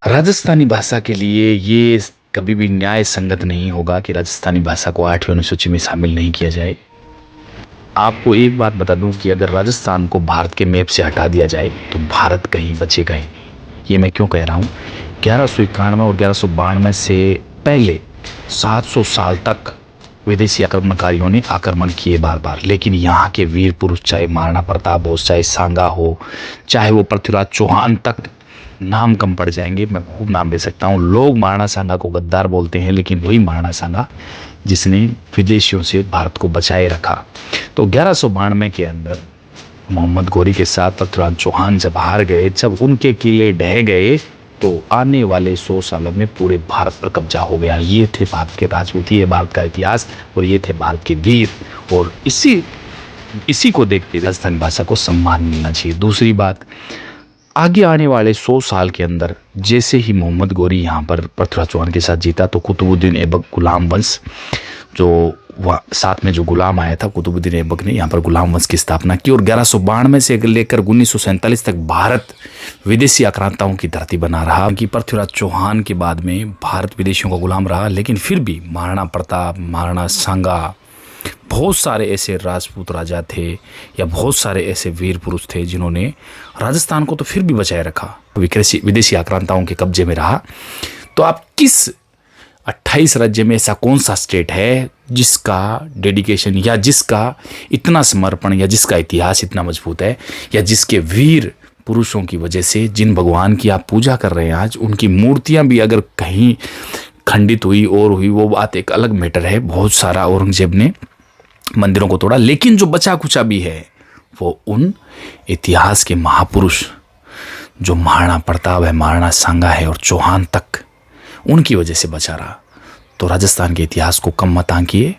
राजस्थानी भाषा के लिए ये कभी भी न्याय संगत नहीं होगा कि राजस्थानी भाषा को 8वीं अनुसूची में शामिल नहीं किया जाए। आपको एक बात बता दूं कि अगर राजस्थान को भारत के मैप से हटा दिया जाए तो भारत कहीं बचेगा ही नहीं। ये मैं क्यों कह रहा हूँ? 1191 और 1192 से पहले 700 साल तक विदेशी आक्रमणकारियों ने आक्रमण किए बार बार, लेकिन यहाँ के वीर पुरुष, चाहे महाराणा प्रताप हो, चाहे सांगा हो, चाहे वो पृथ्वीराज चौहान तक, नाम कम पड़ जाएंगे, मैं खूब नाम दे सकता हूँ। लोग महाराणा सांगा को गद्दार बोलते हैं, लेकिन वही महाराणा सांगा जिसने विदेशियों से भारत को बचाए रखा। तो 1192 के अंदर मोहम्मद गोरी के साथ पृथ्वीराज चौहान जब हार गए, जब उनके किले ढह गए, तो आने वाले 100 सालों में पूरे भारत पर कब्जा हो गया। ये थे भारत के राजपूत, ये भारत का इतिहास, और ये थे भारत के वीर। और इसी को देखते राजस्थानी भाषा को सम्मान मिलना चाहिए। दूसरी बात, आगे आने वाले 100 साल के अंदर जैसे ही मोहम्मद गोरी यहाँ पर पृथ्वीराज चौहान के साथ जीता, तो कुतुबुद्दीन ऐबक गुलाम वंश, जो साथ में जो गुलाम आया था, कुतुबुद्दीन ऐबक ने यहाँ पर गुलाम वंश की स्थापना की। और 1192 से लेकर 1947 तक भारत विदेशी आक्रांताओं की धरती बना रहा। कि पृथ्वीराज चौहान के बाद में भारत विदेशियों का गुलाम रहा, लेकिन फिर भी महाराणा प्रताप, महाराणा सांगा, बहुत सारे ऐसे राजपूत राजा थे या बहुत सारे ऐसे वीर पुरुष थे जिन्होंने राजस्थान को तो फिर भी बचाए रखा, विदेशी आक्रांताओं के कब्जे में रहा। तो आप किस 28 राज्य में ऐसा कौन सा स्टेट है जिसका डेडिकेशन या जिसका इतना समर्पण या जिसका इतिहास इतना मजबूत है, या जिसके वीर पुरुषों की वजह से, जिन भगवान की आप पूजा कर रहे हैं आज, उनकी मूर्तियां भी अगर कहीं खंडित हुई और हुई, वो बात एक अलग मैटर है। बहुत सारा औरंगजेब ने मंदिरों को तोड़ा, लेकिन जो बचा कुचा भी है वो उन इतिहास के महापुरुष जो महाराणा प्रताप है, महाराणा सांगा है और चौहान तक, उनकी वजह से बचा रहा। तो राजस्थान के इतिहास को कम मत आंकिए,